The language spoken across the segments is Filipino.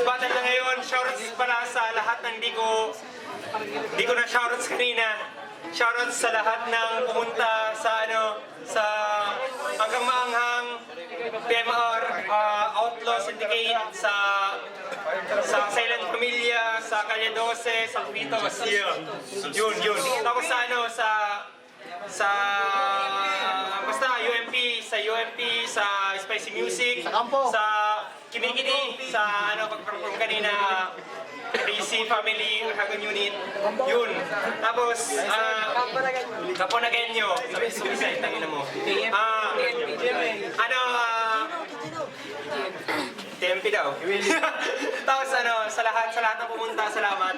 Shoutouts battle na ngayon. Shoutouts pala sa lahat ng di ko na shoutouts kanina. Shoutouts sa lahat ng pumunta sa sa hanggang maanghang PMR, Outlaw Syndicate, sa Silent Familia, sa Calle 12, sa Pitos. Yun. Tapos sa basta UMP, sa Spicy Music, sa Kimikini, sa pag-perform kanina, PC Family Hagon Unit. Yun. Tapos Kaponagenyo, sabi tangina mo. TMP daw. Tapos sa lahat ng pumunta, salamat.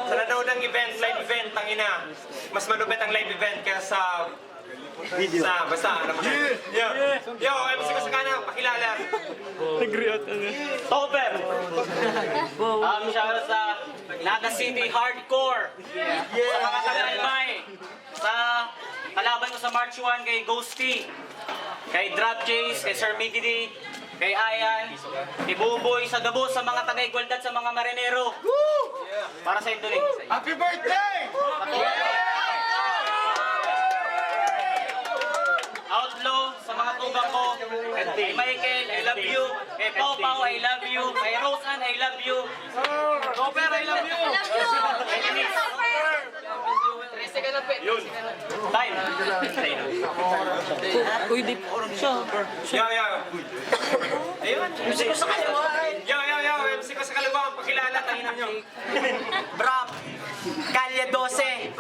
Sa nanood ng live event, tangina. Mas malupit ang live event kaya sa video. Basta Yo, MC ko sa kanang pakilala. Topper! Shoutout sa Naga City Hardcore! Sa mga taga-albay! Sa kalaban ko sa March 1 kay Ghosty, kay Drop Chase, kay Sir Mickey D, kay Ayan, kay Buboy, sa Gabo, sa mga taga-Igualdad, sa mga marinero. Para sa ito Happy birthday! Outlaw, sa mga tubang ko, kay Michael, I love you, kay Pau Pau, I love you, kay Roseanne, I love you, Robert, I love you, kay Denise. Yun. Time. Uy, di siya. Ayun. MC ko sa kaliwa. MC ko sa kaliwa. Pakilala, tanginan nyo. Brap, Calle 12,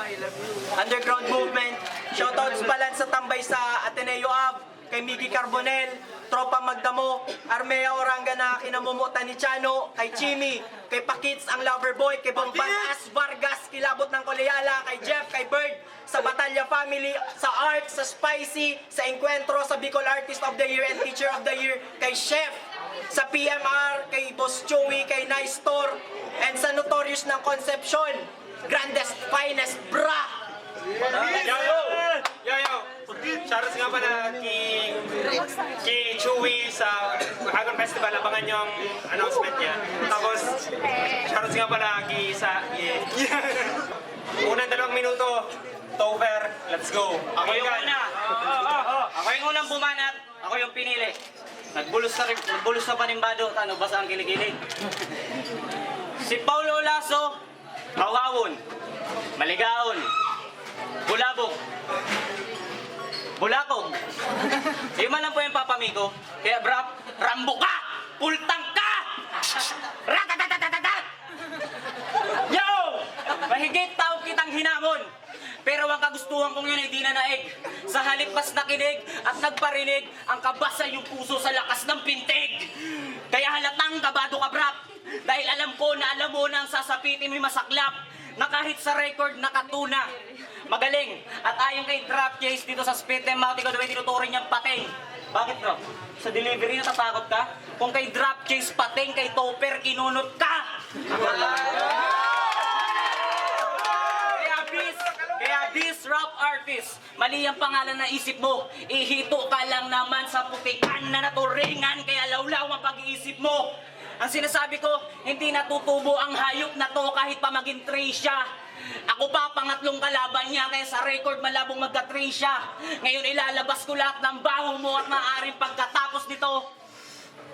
Underground Movement, shoutouts pala sa tambay sa Ateneo Ab, kay Miggy Carbonel, Tropa Magdamo, Armea Oranga na kinamumutan ni Chano, kay Chimi, kay Pakits ang Loverboy, kay Bombangas Vargas, kilabot ng Koleala, kay Jeff, kay Bird, sa Batalya Family, sa Art, sa Spicy, sa Encuentro, sa Bicol Artist of the Year and Teacher of the Year, kay Chef, sa PMR, kay Boss Joey, kay Nice Store, and sa Notorious ng Concepcion, grandest, finest, bra! Yo! Shoutouts nga pala kay Chewy sa Hagon Festival. Abangan nyo ang announcement niya. Tapos, shoutouts nga pala unang 2 minuto. Tover, let's go. Ako yung una. Ako yung unang bumanat. Ako yung pinili. Nagbulos na panimbado. Basa ang kilig-kilig. Si Paulo Lasso, Hawawon, Maligaon, Bulabog, Bulakog. Yung man lang po yung papamigo. Kaya Brap, Rambo ka! Pultang ka! Ratatatatatatat! Yo! Mahigit tao kitang hinamon. Pero ang kagustuhan kong yun ay di na naig. Sa halip mas nakinig at nagparinig, ang kabasa yung puso sa lakas ng pintig. Kaya halatang kabado ka, Brap. Dahil alam ko na alam mo na ang sasapitin mo'y masaklap. Na kahit sa record nakatuna. Magaling. At ayon kay Drop Chase dito sa Spit Them Out, ikaw daw ay tinuturing niyang pating. Bakit bro? Sa delivery natatakot ka? Kung kay Drop Chase pating, kay Topper kinunot ka! Kaya this rap artist, mali ang pangalan na isip mo. Ihito ka lang naman sa putikan na naturingan, kaya lawlaw ang pag-iisip mo. Ang sinasabi ko, hindi natutubo ang hayop na to kahit pa maging tray siya. Ako pa pangatlong kalaban niya, kaya sa record malabong magka-tray siya. Ngayon ilalabas ko lahat ng baho mo at maaaring pagkatapos nito,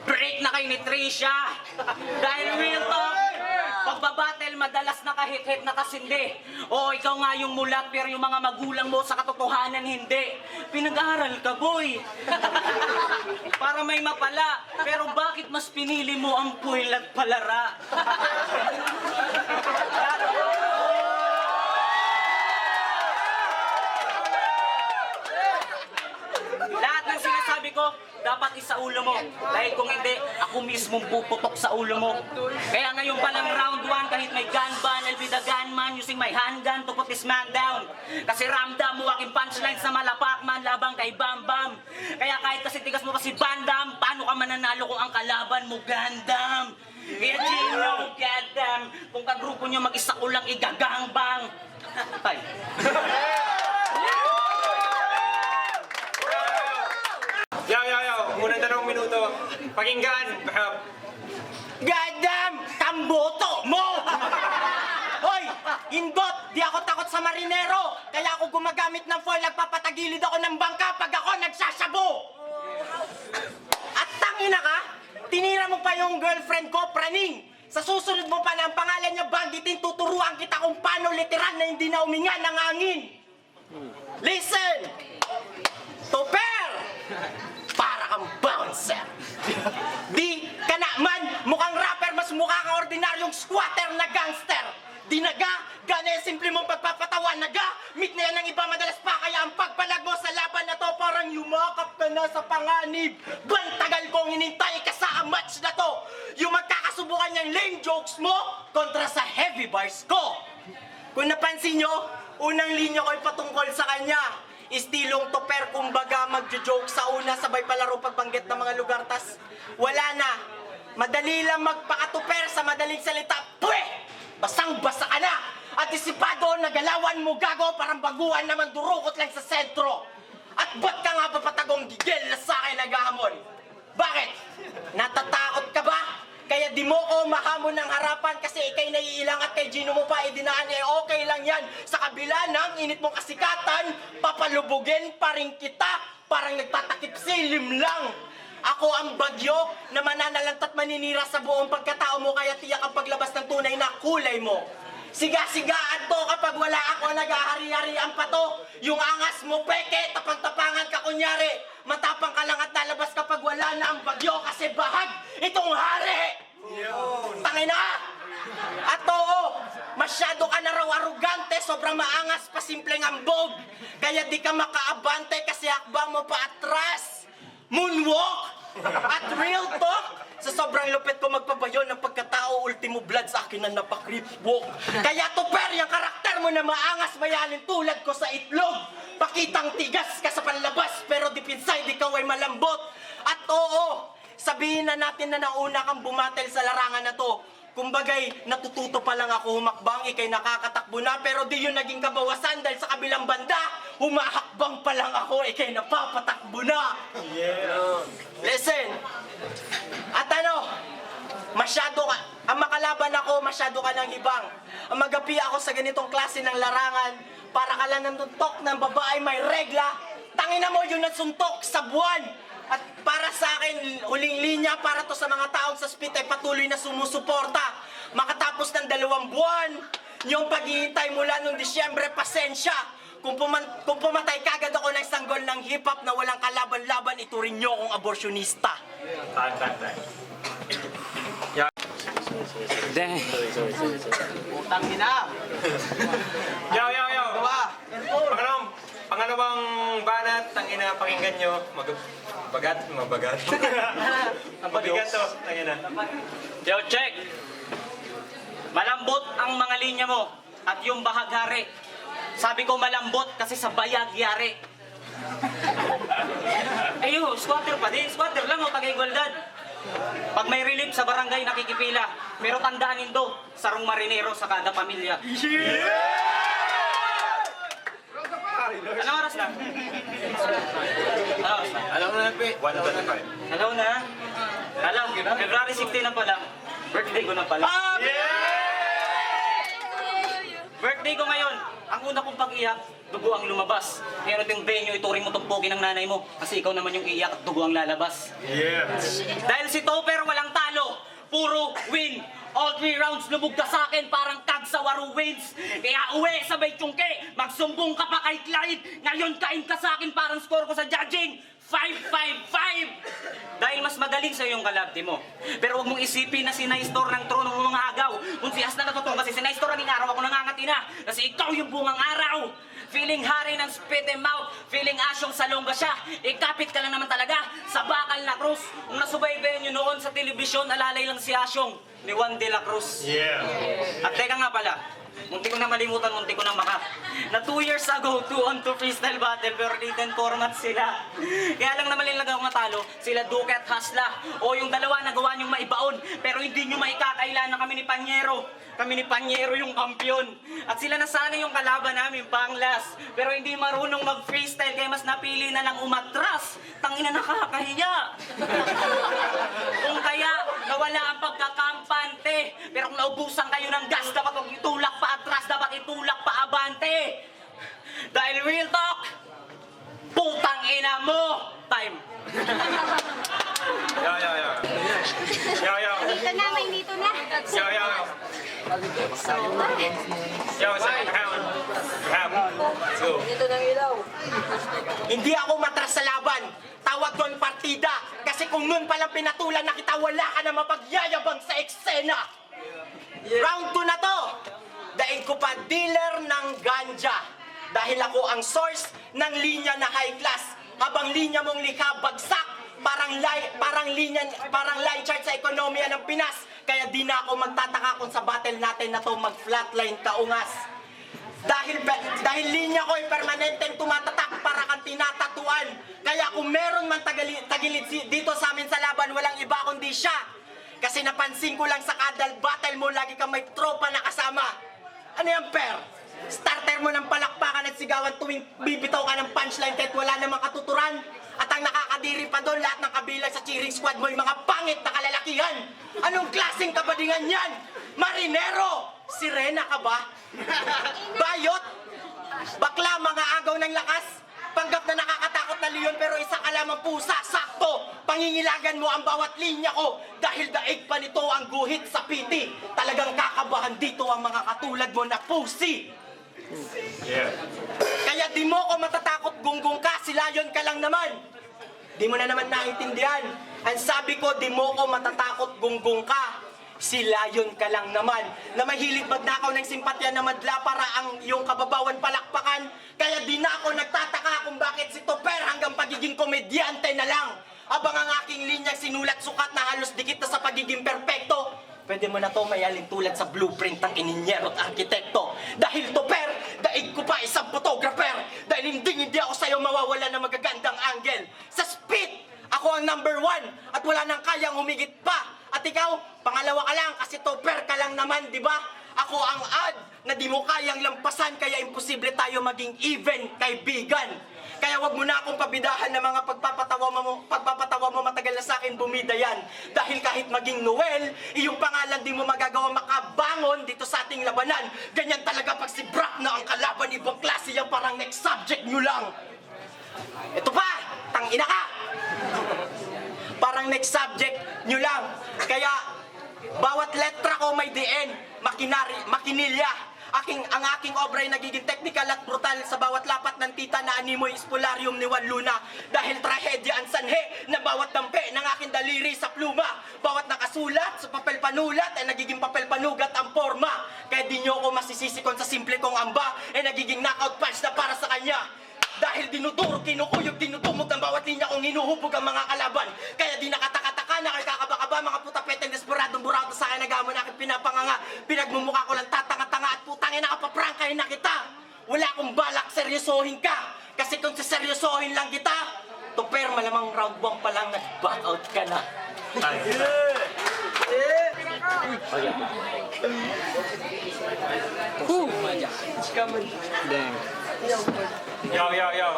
break na kayo ni Trisha. Dahil real talk, pagbabattle madalas nakahit-hit na kasindi. O ikaw nga yung mulat pero yung mga magulang mo sa katotohanan hindi. Pinag-aaral ka, boy. Para may mapala. Pero bakit mas pinili mo ang puwil at palara? Lahat ng sinasabi ko, dapat isa ulo mo. Dahil kung hindi, ako mismong puputok sa ulo mo. Kaya ngayon pa lang round 1, kahit may gun ban, I'll be the gunman using my handgun to put this man down. Kasi ramdam mo aking punchlines na malapak man labang kay Bam Bam. Kaya kahit kasi tigas mo kasi Bandam, paano ka mananalo kung ang kalaban mo Gundam? Kaya Gino, goddamn, kung kagrupo nyo mag-isa ko lang igagangbang. Tay. Yo! Unang 2 minuto. Pakinggan. Goddamn! Kamboto mo! Hoy! Indot! Di ako takot sa marinero! Kaya ako gumagamit ng foil, nagpapatagilid ako ng bangka pag ako nagsasabo! At tangina ka! Tinira mo pa yung girlfriend ko, praning! Sa susunod mo pa na ang pangalan niya banggitin, tuturuan kita kung paano literal na hindi na uminga ng hangin! Listen! Topper! Para kang bouncer! Di ka naman mukhang rapper, mas mukha kang ordinaryong squatter na gangster! Di naga, gana yung simple mong pagpapatawa, naga, meet na yan ng iba madalas pa, kaya ang pagpalag mo sa laban na to, parang yumakap ka na sa panganib. Bantagal kong hinintay ka sa match na to, yung magkakasubukan niyang lame jokes mo, kontra sa heavy bars ko. Kung napansin nyo, unang linya ko'y patungkol sa kanya. Istilong Topper, kumbaga magjo-joke sa una, sabay palaro pagbanggit ng mga lugar, tas wala na. Madali lang magpakatuper sa madaling salita, pwe! Basang-basa ka na! At isipado, nagalawan mo gago, parang baguhan naman durukot lang sa sentro. At ba't ka nga ba patagong gigil na sa akin naghahamon? Bakit? Natatakot ka ba? Kaya di mo ko mahamon ng harapan kasi ikay naiilang at kay Gino mo pa idinaan, eh okay lang yan. Sa kabila ng init mong kasikatan, papalubugin pa rin kita, parang nagtatakip silim lang. Ako ang bagyo na mananalantat maninira sa buong pagkatao mo, kaya tiyak ang paglabas ng tunay na kulay mo. Siga-sigaan to kapag wala ako, nag-ahari-harian pa to. Yung angas mo peke, tapang-tapangan ka kunyari. Matapang ka lang at lalabas kapag wala na ang bagyo kasi bahag itong hari. Tangina ka! At oo, masyado ka na raw arugante, sobrang maangas pa simpleng ambog. Kaya di ka makaabante kasi hakbang mo pa atras. Moonwalk! At real talk, sa sobrang lupit ko magpabayon ng pagkatao, ultimo blood sa akin na napakreepwalk. Kaya Topper, yung karakter mo na maangas mayalin tulad ko sa itlog. Pakitang tigas ka sa panlabas, pero deep inside ikaw ay malambot. At oo, sabihin na natin na nauna kang bumatel sa larangan na to. Kumbagay, natututo pa lang ako humakbang, ikay nakakatakbo na, pero di yun naging kabawasan dahil sa kabilang banda, humahakbang pa lang ako, ikay napapatakbo na. Yeah. Listen, at ano, masyado ka, ang makalaban ako, masyado ka ng hibang. Ang magapi ako sa ganitong klase ng larangan, para ka lang nantuntok ng babae may regla, tangina mo yun ang suntok sa buwan. At para sa akin, huling linya para to sa mga taong sa spit ay patuloy na sumusuporta. Makatapos ng 2 buwan, yung paghihintay mula nung Disyembre, pasensya. Kung pumatay kagad ako ng sanggol ng hip-hop na walang kalaban-laban, ituring nyo akong aborsyonista. Utang ina! Yo! Gawa! Pangalawang banat, tangina, pakinggan nyo. Mabagat. Mabigat to, tangina. Yo, check! Malambot ang mga linya mo at yung bahaghari. Sabi ko malambot kasi sa bayag yari. Ayo, squatter pa din. Squatter lang o tagay-goldan. Pag may relief sa barangay nakikipila. Pero tandaan nindo, sarong marinero sa kada pamilya. Anong oras na? Alam mo na, Pe. 1:25. Alam na? Alam, February 16 na pala. Birthday ko na pala. Birthday ko ngayon. Ang una kong pag-iyak, dugo ang lumabas. Pero yung venue, ituring mo tumpukin ng nanay mo. Kasi ikaw naman yung iiyak at dugo ang lalabas. Yeah. Dahil si Topper walang talo, puro win. All 3 rounds lumog ka sa akin parang kag sa Waru wins. Kaya uwi sabay tiyongke, magsumbong ka pa kay Clyde. Ngayon kain ka sa akin parang score ko sa judging. 5-5-5! Dahil mas magaling sa yung kalabti mo. Pero huwag mong isipin na si Naistor ng trono ng mga agaw. Kung siyas na natutong kasi si Naistor naging araw ako nangangati na. Kasi ikaw yung bungang araw. Feeling hari ng spit and mouth. Feeling asyong salongga siya. Ikapit ka lang naman talaga sa bakal na krus. Kung nasubaybayan nyo noon sa telebisyon, alalay lang si Asyong ni Juan de la Cruz. Yeah. At teka nga pala, munti ko na malimutan, munti ko na na 2 years ago, 2-on-2 freestyle battle, pero didn't format sila. Kaya lang naman lang ako matalo, sila Duque at Hasla. O yung dalawa nagawa niyong maibaon, pero hindi niyo maikakailan na kami ni Panyero. Kami ni Panyero yung kampiyon. At sila na sana yung kalaban namin, panglas. Pero hindi marunong mag-freestyle, kaya mas napili na lang umatras. Tangina nakakahiya. Kung kaya, nawala ang pagkakampante. Pero kung naubusan kayo ng gas, dapat huwag itulak pa atras, dapat itulak pa abante. Dahil real talk, putang ina mo! Time. Yo, yo, yo. Yo, yo. Dito na, may dito na. Yo, yo. Yo, sa count. Let's go. Hindi ako matras sa laban. Tawag doon partida. Kasi kung noon palang pinatulan na kita, wala ka na mapagyayabang sa eksena. Round 2 na to. Daig ko pa dealer ng ganja. Dahil ako ang source ng linya na high class. Habang linya mong likha bagsak, parang line chart sa ekonomiya ng Pinas. Kaya di na ako magtataka kung sa battle natin na to mag-flatline kaungas. Dahil linya ko ay permanenteng tumatatak para kang tinatatuan. Kaya kung meron man tagilid dito sa amin sa laban, walang iba kundi siya. Kasi napansin ko lang sa kadal battle mo, lagi kang may tropa na kasama. Ano yan, Per? Starter mo ng palakpakan at sigawan tuwing bibitaw ka ng punchline kahit wala namang katuturan. At ang nakakadiri pa doon, lahat ng kabilang sa cheering squad mo yung mga pangit na kalalakihan. Anong klaseng kabadingan yan? Marinero! Sirena ka ba? Bayot? Bakla, mga agaw ng lakas? Panggap na nakakatakot na leon pero isa ka lamang pusa, sakto! Pangingilagan mo ang bawat linya ko dahil daig pa nito ang guhit sa piti. Talagang kakabahan dito ang mga katulad mo na pusi. Yeah. Kaya di mo ko matatakot gunggong ka, si Lion ka lang naman. Di mo na naman naintindihan. Ang sabi ko, di mo ko matatakot gunggong ka, si Lion ka lang naman. Na mahilig magnakaw ng simpatya na madla para ang iyong kababawan palakpakan. Kaya di na ako nagtataka kung bakit si Topper hanggang pagiging komedyante na lang. Abang ang aking linyang sinulat sukat na halos dikit na sa pagiging perpekto. Pwede mo na to mayalin tulad sa blueprint ng ininyero at arkitekto. Dahil Topper, daig ko pa isang photographer. Dahil hindi ako sa'yo mawawala ng magagandang angle. Sa speed, ako ang number 1 at wala nang kayang humigit pa. At ikaw, pangalawa ka lang kasi Topper ka lang naman, di ba? Ako ang odd na di mo kayang lampasan kaya imposible tayo maging even kaibigan. Kaya wag mo na akong pabidahan ng mga pagpapatawa mo matagal na sa akin bumida yan. Dahil kahit maging Noel, iyong pangalan di mo magagawa makabangon dito sa ating labanan. Ganyan talaga pag si Brock na ang kalaban, ibang klase yan, parang next subject nyo lang. Ito pa, tangina ka! Parang next subject nyo lang. Kaya bawat letra ko may DN, makinilya. Ang aking obra ay nagiging technical at brutal sa bawat lapat ng tita na animoy espolarium ni Juan Luna. Dahil trahedya ang sanhe ng bawat dampe ng aking daliri sa pluma. Bawat nakasulat sa papel panulat ay nagiging papel panugat ang forma. Kaya di nyo ako masisisikon sa simple kong amba ay nagiging knockout punch na para sa kanya. Dahil dinudurog, kinukuyog, dinutumog ng bawat linya kong hinuhubog ang mga kalaban. Kaya di nakataka-taka na kay kakaba-kaba, mga putapeteng desperadong burado sa akin nagamon aking pinapanganga. Pinagmumukha ko lang tatanga-tanga at putangin nakapaprangkahin na kita. Wala akong balak seryosohin ka. Kasi kung seryosohin lang kita, Topper, malamang round 1 pa lang nag-back out ka na. Yo, yo, yo.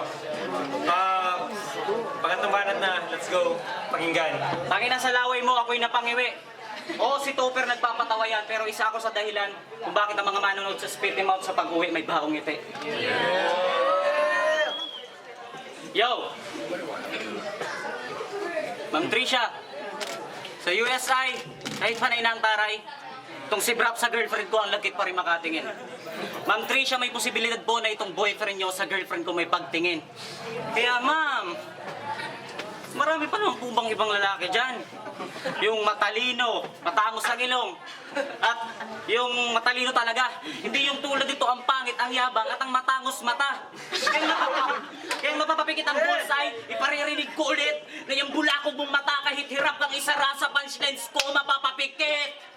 Pangatlong banat na. Let's go. Pakinggan. Tangina sa laway mo, ako'y napangiwi. Oo, si Topper nagpapatawa yan, pero isa ako sa dahilan kung bakit ang mga manonood sa Spit Him Out sa pag-uwi may baong ngiti. Yo! Ma'am Trisha, sa USI, kahit panay na ang taray, itong si Brap sa girlfriend ko ang lagkit pa rin makatingin. Ma'am Trisha, may posibilidad po na itong boyfriend nyo sa girlfriend ko may pagtingin. Kaya ma'am, marami pa naman po bang ibang lalaki dyan. Yung matalino, matangos ang ilong. At yung matalino talaga, hindi yung tulad dito ang pangit, ang yabang at ang matangos mata. Kaya mapapapikit ang bullseye, iparirinig ko ulit na yung bulakog mong mata kahit hirap kang isara sa punchlines ko, mapapapikit.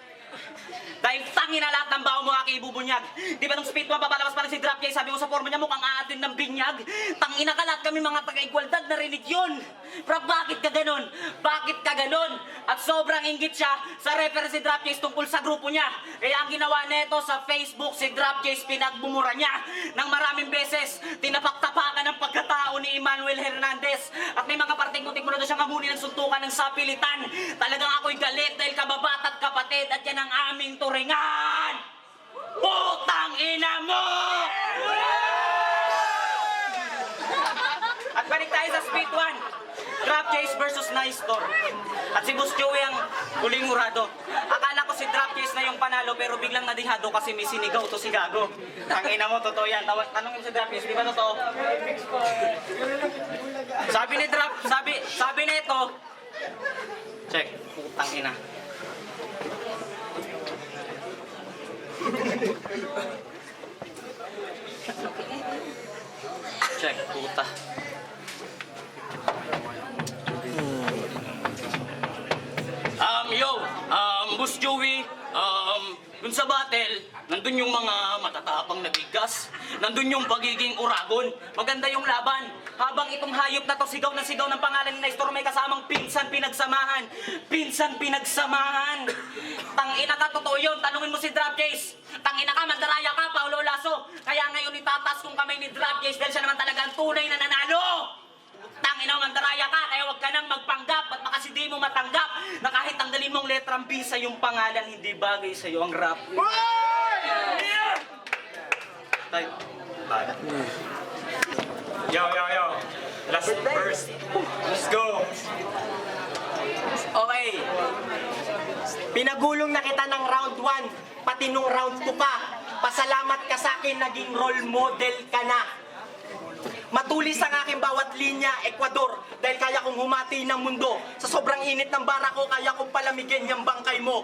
Dahil tangin na lahat ng baho mo aking ibubunyag. Di ba nung spit mo papalabas pa rin si Drop Jay, sabi ko sa forma niya mukhang aatin ng binyag. Tangina ka lahat kami mga taga-igualdad, narinig yun. Pero bakit ka ganon? Bakit ka ganon? At sobrang inggit siya sa reference si Dropchase tungkol sa grupo niya. Kaya ang ginawa nito sa Facebook, si Dropchase pinagbumura niya ng maraming beses. Tinapak-tapakan ng pagkatao ni Emmanuel Hernandez. At may mga parting muntik mo na siyang amuni ng suntukan ng sapilitan. Talagang ako'y galit dahil kababat at kapatid at yan ang aming turingan! Putang ina mo! At balik tayo sa Speed 1. Dropchase versus Nystor. At si Boss Joey ang huling urado. Akala ko si Dropchase na yung panalo pero biglang nadihado kasi may sinigaw to si Gago. Tangina mo, totoo yan. Tanongin mo si Dropchase, di ba totoo? Sabi na ito. Check, putang ina. Check, puta. Boss Joey, dun sa battle, nandun yung mga matatapang na bigas, nandun yung pagiging uragon, maganda yung laban. Habang itong hayop na to sigaw ng pangalan ni Nystor, may kasamang pinsan pinagsamahan. Pinsan pinagsamahan. Tangina ka, totoo yun. Tanungin mo si Dropchase. Tangina ka, mandaraya ka, Paulo Lasso. Kaya ngayon itatas kong kamay ni Dropchase dahil siya naman talaga ang tunay na nanalo. Tangina, mandaraya ka, kaya huwag ka nang magpanggap at baka si di mo matanggap na kahit tanggalin mong letrang B sa yung pangalan, hindi bagay sa iyo ang rap. Tay. Yo. Last verse. Let's go. Okay. Pinagulong na kita ng round 1, pati nung round 2 pa. Pasalamat ka sa akin, naging role model ka na. Matulis ang aking bawat linya, Ecuador, dahil kaya kong humati ng mundo. Sa sobrang init ng bara ko, kaya kong palamigin yung bangkay mo.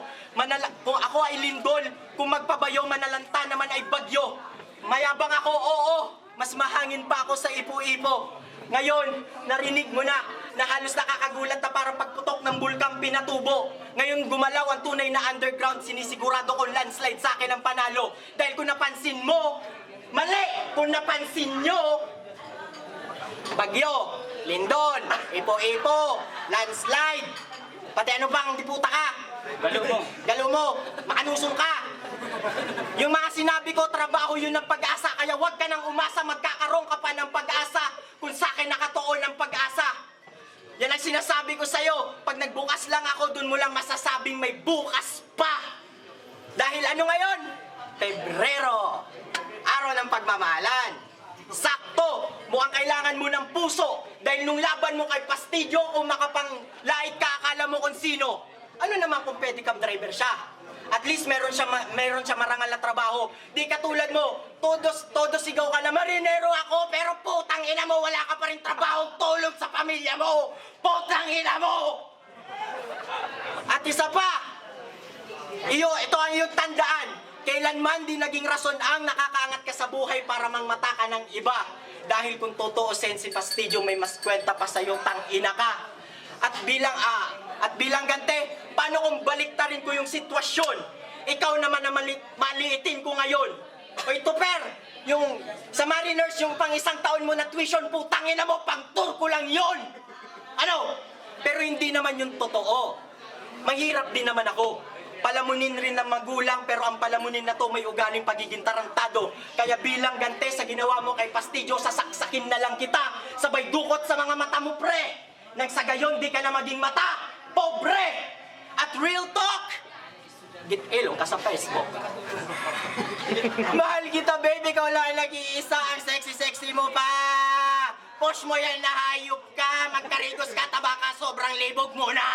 Kung ako ay lindol, kung magpabayo, manalanta naman ay bagyo. Mayabang ako, oo, mas mahangin pa ako sa ipo-ipo. Ngayon, narinig mo na halos nakakagulat na parang pagputok ng bulkang pinatubo. Ngayon gumalaw ang tunay na underground, sinisigurado ko landslide sa akin ang panalo. Dahil kung napansin mo, mali! Kung napansin nyo, bagyo, lindol, ipo-ipo, landslide, pati ano bang diputa ka? Galo mo, makanusong ka. Yung mga sinabi ko, trabaho yun ng pag-asa, kaya huwag ka nang umasa, magkakaroon ka pa ng pag-asa kung sa akin nakatuon ng pag-asa. Yan ang sinasabi ko sa'yo, pag nagbukas lang ako, dun mo lang masasabing may bukas pa. Dahil ano ngayon? Pebrero, araw ng pagmamahalan. Sakto, mukhang kailangan mo ng puso dahil nung laban mo kay Pastillo, kung makapanglait ka, akala mo kung sino. Ano naman kung pedicab driver siya? At least meron siya marangal na trabaho. Di katulad mo, todo sigaw ka na, marinero ako, pero putang ina mo, wala ka pa rin trabaho, tulog sa pamilya mo. Putang ina mo! At isa pa, ito ang iyong tandaan. Kailanman di naging rason ang nakakaangat ka sa buhay para mangmata ka ng iba. Dahil kung totoo si Pastillo, may mas kwenta pa sa'yo, tang-ina ka. At bilang gante, paano kung baliktarin ko yung sitwasyon? Ikaw naman na maliitin ko ngayon. Oy, Tuper, yung sa Mariners, yung pang isang taon mo na tuition, putangin na mo, pang tour ko lang yon. Ano? Pero hindi naman yung totoo. Mahirap din naman ako. Palamunin rin ng magulang, pero ang palamunin na to may ugaling pagiging tarantado. Kaya bilang gante sa ginawa mo kay Pastillo, sasaksakin na lang kita. Sabay dukot sa mga mata mo, pre. Nang sa gayon, di ka na maging mata. Pobre! At real talk, git-ilong ka sa Facebook. Mahal kita, baby. Ikaw lang nag-iisa. Ang sexy-sexy mo pa. Push mo yan na hayop ka. Magkarigos ka, taba ka. Sobrang libog mo na.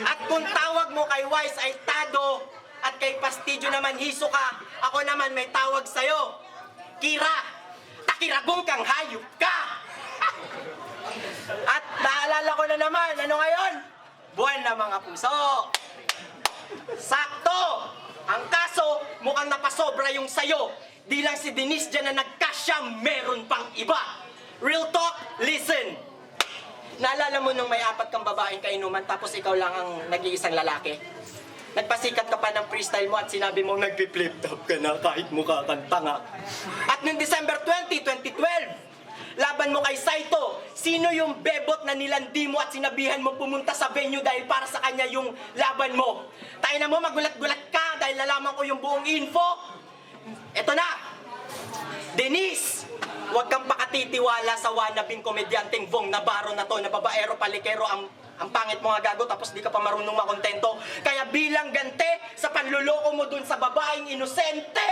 At kung tawag mo kay Wise ay Tado at kay Pastillo naman hiso ka, ako naman may tawag sa'yo. Kira, takiragong kang hayop ka. At naalala ko na naman, ano ngayon? Buwan na mga puso. Sakto! Ang kaso, mukhang napasobra yung sayo. Di lang si Denise dyan na nagkasya, meron pang iba. Real talk, listen. Naalala mo nung may 4 kang babaeng kainuman tapos ikaw lang ang nag-iisang lalaki? Nagpasikat ka pa ng freestyle mo at sinabi mo nagpi-flip top ka na kahit mukha kang tanga. At noong December 20, 2012, Laban mo kay Saito. Sino yung bebot na nilandi mo at sinabihan mo pumunta sa venue dahil para sa kanya yung laban mo? Tayo na mo, magulat-gulat ka dahil nalaman ko yung buong info. Eto na! Denise! Huwag kang pakatitiwala sa wanabing komedyanteng Vong Navarro na to, na babaero palikero ang pangit mo nga gago tapos di ka pa marunong makontento. Kaya bilang gante sa panluloko mo dun sa babaeng inosente,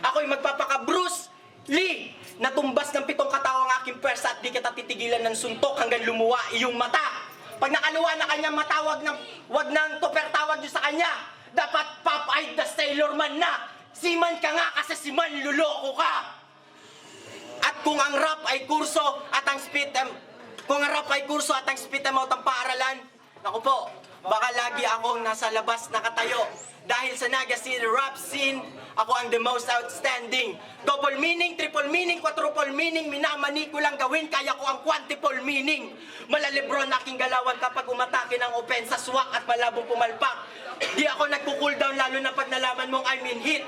ako'y magpapaka-Bruce Lee na tumbas ng 7 katao ang aking pwersa at di kita titigilan ng suntok hanggang lumuwa iyong mata. Pag nakaluwa na kanyang mata, wag nang tupper tawag nyo sa kanya. Dapat Popeye the Sailor Man na. Siman ka nga kasi siman luloko ka. At kung ang rap ay kurso at ang spit em out ang paaralan, naku po, baka lagi akong nasa labas nakatayo. Dahil sa Naga City rap scene, ako ang the most outstanding. Double meaning, triple meaning, quadruple meaning, minamani ko lang gawin, kaya ko ang quantuple meaning. Malalibron aking galawan kapag umatake ng opensa, swak at malabong pumalpak. Di ako nagko-cool down lalo na pag nalaman mong I'm in hit.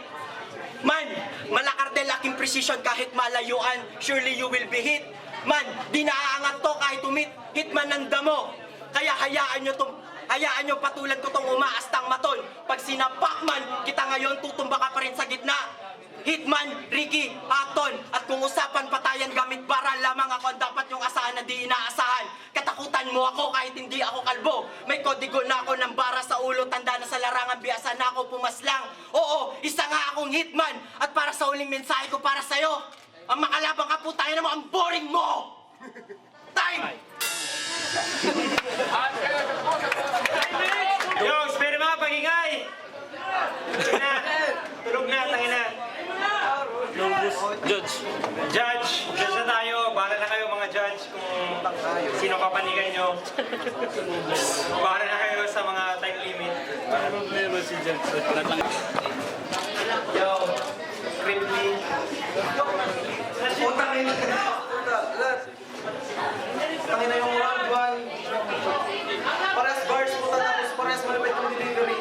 Man, malakardel aking precision kahit malayuan, surely you will be hit. Man, di naaangat to kahit umit, hitman ng damo. Kaya hayaan nyo patulan ko tong umaastang maton. Pag sinapak man, kita ngayon tutumba ka pa rin sa gitna. Hitman, Ricky, Aton. At kung usapan patayan gamit bara, lamang ako ang dapat yung asahan na di inaasahan. Katakutan mo ako kahit hindi ako kalbo. May kodigo na ako ng bara sa ulo, tanda na sa larangan, biasa na ako pumaslang. Oo, isa nga akong hitman. At para sa huling mensahe ko para sa'yo, ang makalabang ka po tayo naman, ang boring mo! Time! Yo, spare mga pagingay! Tangina, tulog na, tangina. Judge. Judge na tayo. Bahala na kayo mga judge kung sino kapanigan nyo. Bahala na kayo sa mga time limit. Meron si Judge. Yo, Crimply. Tangin na yung round 1. Parehas bars po tapos parehas malapit yung delivery.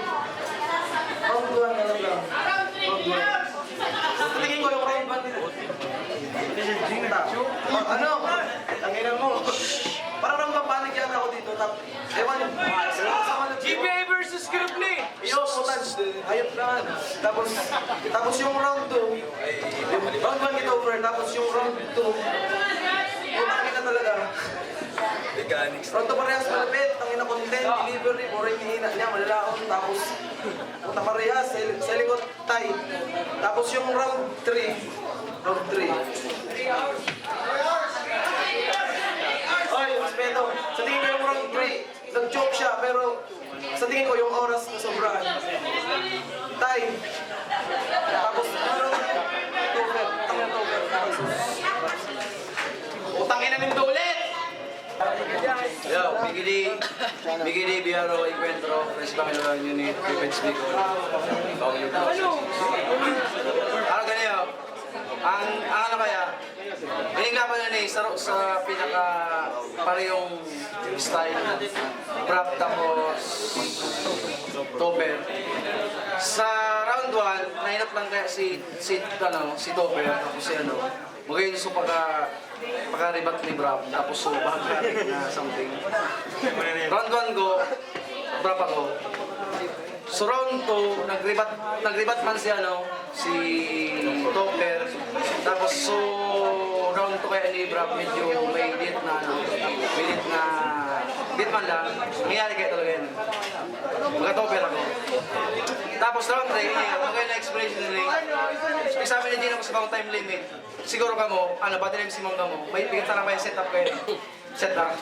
Round 1 na lang. Round 1. Tingin ko yung round 1 nila. Ano? Tangin na mo. Parang namapanig yata ako dito. Ewan. GBA versus Crimply. Iyo, putan. Ayop naman. Tapos yung round 2. Round 1 get over. Tapos yung round 2. Putan na talaga. Round 2 parehas malapit. Tangin na content, delivery, puro yung hihina niya, malalaon. Tapos, puta parehas, sa likod, tie. Tapos yung round 3. Round 3. Oy, respeto. Sa tingin ko yung round 3, nag-joke siya, pero sa tingin ko yung oras na sobrahan. Tie. Tapos, ano, tover. Tangin na tover. Utangin na nito ulit! Yo, Biggie D, Biaro, Encuentro, Principal Unit, Defense Bicol. Ano ganyan? Ang ano kaya? Piniglaban na ni sa pinaka parehong style. Prop tapos Topper. Sa round 1, nahinap lang kaya si Topper tapos si ano. Magayon so pagka-ribat ni Brap, tapos so baka na something. Round 1 go, Brap ako. So round 2, nagribat man si Topper. Tapos so round 2 kaya ni Brap medyo may lit man lang. Nangyari kaya talaga yun. Magka-Topper ako. Tapos round 3, magkaya na explanation ni Ring. Examine na din ako sa bang time limit. Siguro ka mo, battle MC mo ka mo, may bigyan na yung setup kayo. Setup.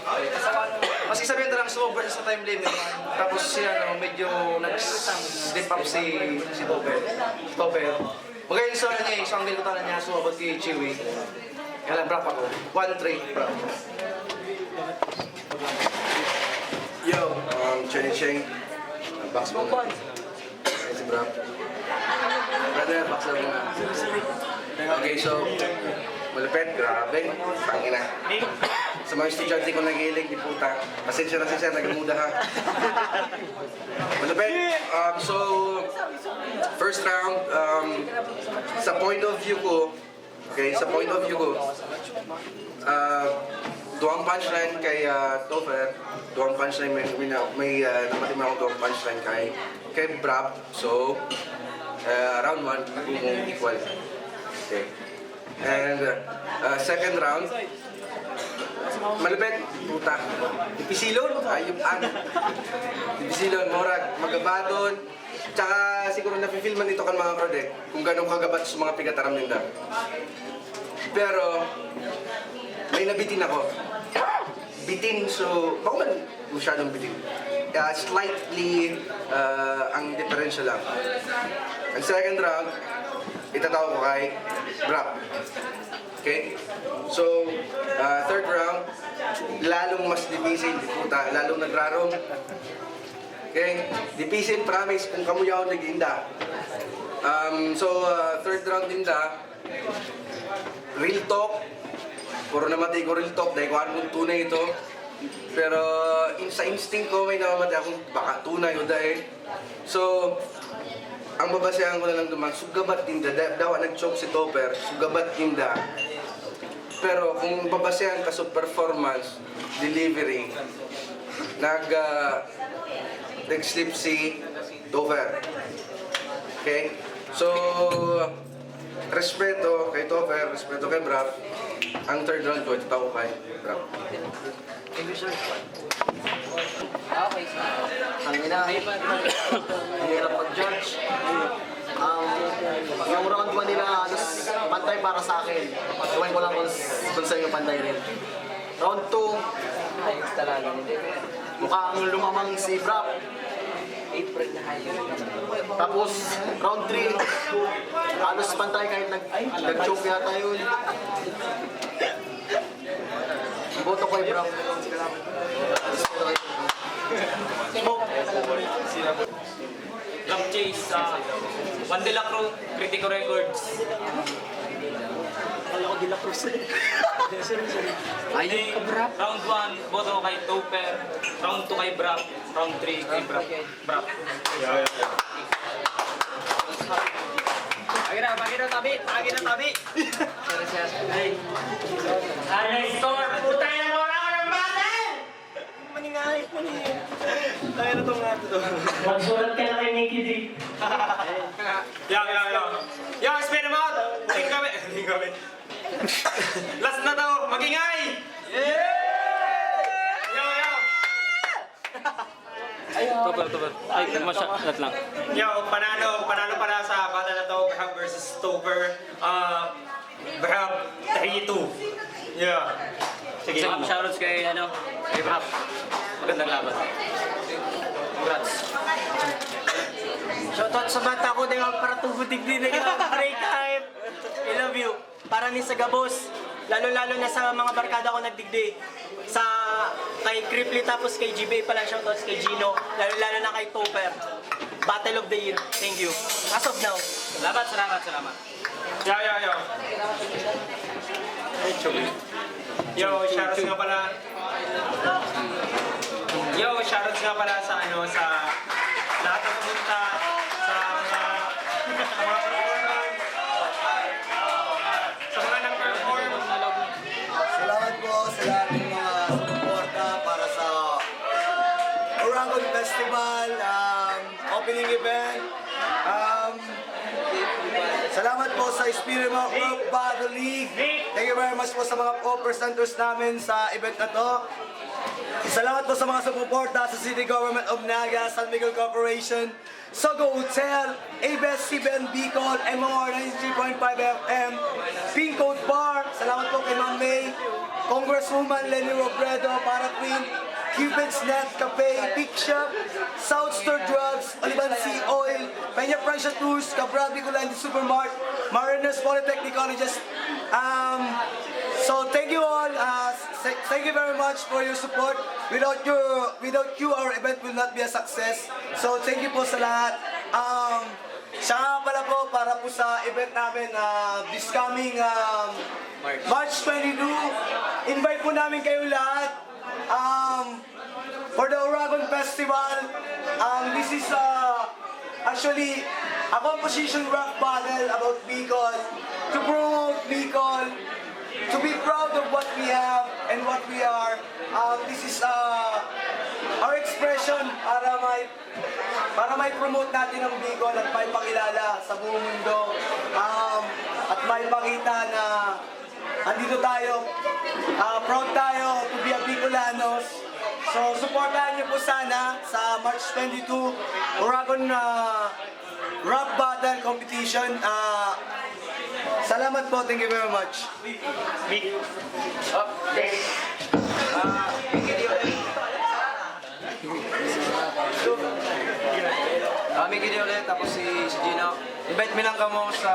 Kasi sabihin na lang sober sa time limit. Tapos siya medyo nag-slip up si Topper. Magayon sa niya, isang lilutan niya, sumabot kay Chewy. Kaya lang, brap ako. 1-3, brap. Yo, Chen Cheng. Box mo na. Ayan si Brap. Brother, box mo na. Okay, so, malapit, grabe. Tangina. Sa mga estudyante ko nagilig, di puta. Pasensya na si Sir, nagamuda ha. Malapit. So, first round, sa point of view ko, Okay, sa point of view ko, duwang punchline kay Topher, duwang punchline may napatima ako duwang punchline kay Brap. So, round 1, kung equal. Okay. And second round, malupit, puta. Dipisilon, ayup ang. Dipisilon, morag, magabadon. Tsaka siguro nafe-filman dito kan mga krode kung ganong kagabat sa mga pigataram ninda. Pero, may nabitin ako. Bitin, so, bako man masyadong bitin. Slightly, ang differential lang. Ang second round, itatawag ko kay Brap. Okay? So, third round, lalong mas dipisil, puta, lalong nagrarong. Okay? Dipisil, promise, kung kamuyaw nag-inda. So, third round dinda, real talk. Puro namatay ko real talk, dahil ko anong tunay ito. Pero, sa instinct ko, may namamatay akong baka tunay o dahil. So, ang babasahan ko na lang duman, sugabat dinda, daw nag-choke si Topper, sugabat dinda. Pero kung babasahan ka sa performance, delivery, nag-slip si Topper. Okay? So, respeto kay Topper, respeto kay Brap. Ang third round ko, ito kay Brap. Ang hirap mag-judge. Yung round 1 nila, halos pantay para sa akin. Iwan ko lang kung sa'yo pantay rin. Round 2, mukhang lumamang si Brap. Tapos, round 3, halos pantay kahit nag-choke yata yun. Boto ko kay Brap. Rough Chase, Juan de la Cruz, Critico Records. Ay, round 1, boto ko kay Topper. Round 2 kay Brap. Round 3 kay Brap. Pagi na tabi. Ano store? Putay na mo lang ng battle! Maningay. Tayo na itong nga ito. Magsulat ka na kay Nicky D. Yo, spin them out! Tingin kami. Last na to, magingay! Yo! Topper. Ay, masyadot lang. Yo, panalo pala sa battle na to, Braham versus Topper. Braham, 3-2. Yeah. Sige. Shoutouts kay Brap. Magandang laban. Congrats. Shoutout sa bata ko dahil para tubutig din break time. I love you. Para ni sa Gabos, lalo-lalo na sa mga barkada ko nagdigdi. Sa kay Cripply tapos kay GBA pala shoutouts kay Gino, lalo-lalo na kay Topper. Battle of the Year. Thank you. As of now. Salamat. Yo. Yo, shoutouts nga pala sa sa lahat ng pumunta sa mga nag-perform. Salamat po sa lahat ng mga sumuporta para sa Oragon Festival opening event. Salamat po sa Spirit of Group Battle League. Thank you very much po sa mga co-presenters namin sa event na to. Salamat po sa mga sumuporta sa City Government of Naga, San Miguel Corporation, Sogo Hotel, ABS-CBN Bicol, MOR 93.5 FM, Pink Coat Bar. Salamat po kay Ma'am May, Congresswoman Lenny Robredo, Para Queen, Cupid's Net Cafe, Peak Shop, South Store Drugs, Olivan Sea Oil, Peña Francia Tours, Cabral Bicolandi Supermart, Mariners Polytechnic Colleges. So thank you all. Thank you very much for your support. Without you, our event will not be a success. So thank you po sa lahat. Siya nga pala po para po sa event namin this coming March 22. Invite po namin kayo lahat for the Oragon Festival. This is actually a composition rap battle about Bicol. to promote Bicol, to be proud of what we have and what we are. This is our expression para may promote natin ang Bicol at may pakilala sa buong mundo. At may pakita na andito tayo, proud tayo to be a Bicolanos. So, supportahan niyo po sana sa March 22 Oragon Rap Battle Competition. Salamat po. Thank you very much. Mick. Miki di ulit, tapos si Gino. Invite me lang kamo sa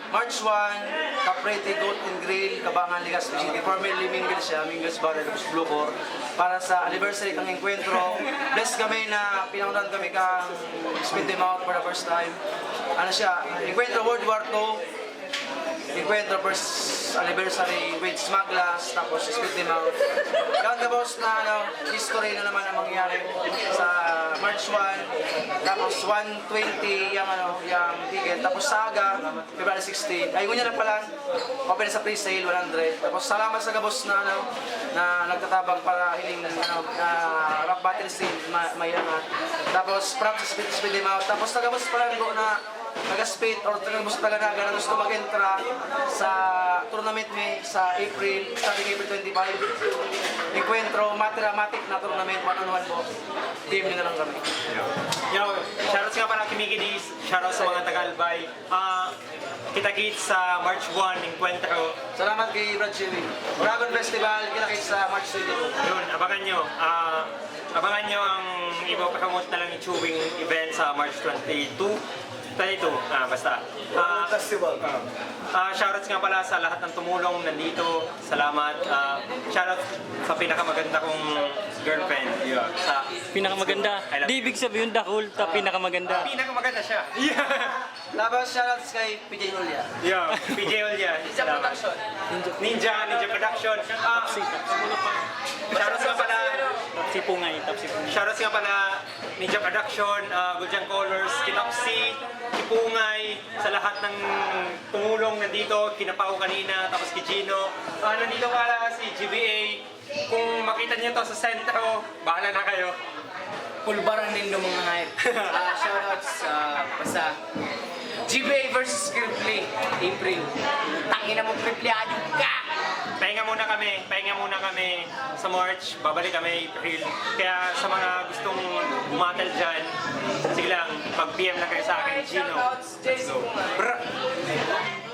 March 1, Caprete Goat and Grill, Kabangan, Legazpi City. Formerly Mingles siya, Mingles Bar, tapos Blue Core. Para sa anniversary kang enkwentro. Blessed kami na pinangunan kami kang spin them out for the first time. Ano siya, enkwentro World War II. Encuentro first anniversary with Smaglas, tapos split them out. Yan tapos na history na naman ang mangyayari sa March 1, tapos 120 yung ticket, tapos Saga, February 16. Ayun niya na pala, open sa pre-sale 100. Tapos salamat sa gabos na na nagtatabang para hiling rock battle scene, may tapos props sa split them out. Tapos nagabos pala na taga-split or taga-naga na gusto mag-entra sa tournament may sa April, starting April 25. Encuentro, Matic na tournament, one-on-one po. DM nyo na lang kami. Shoutouts nga pala kay Mickey D's, shoutouts sa mga Tagalbay. Kita-kits sa March 1, Encuentro. Salamat kay Brad Chevy. Dragon Festival, kita-kits sa March 22. Yun, abangan nyo. Abangan nyo ang ipapromote na lang yung chewing event sa March 22. Basta. Festival. Shoutouts nga pala sa lahat ng tumulong nandito. Salamat. Shoutouts sa pinakamaganda kong girlfriend. Sa Pinakamaganda. Di ibig sabihin dakul, ta pinakamaganda. pinakamaganda siya. Tapos shoutouts kay PJ Julia. PJ Olya. Ninja Production. Ninja Production. Shoutouts nga pala. Si Pungay, tap si Pungay. Shoutouts nga pala Ninja Production, Guljang Colors, Kinopsi, Kipungay, sa lahat ng tumulong nandito, Kinapao kanina, tapos kay Gino. Nandito pala si GBA. Kung makita niyo to sa sentro, bahala na kayo. Pulbaran din ng mga hype. Shoutouts basta GBA versus Scriptly, April. Tangina mo, Cripliado ka! Pahinga muna kami sa March, babalik kami April. Kaya sa mga gustong bumatal dyan, sige lang, mag-PM lang kayo sa akin, Gino. Shoutouts, JC Pungay. Brr!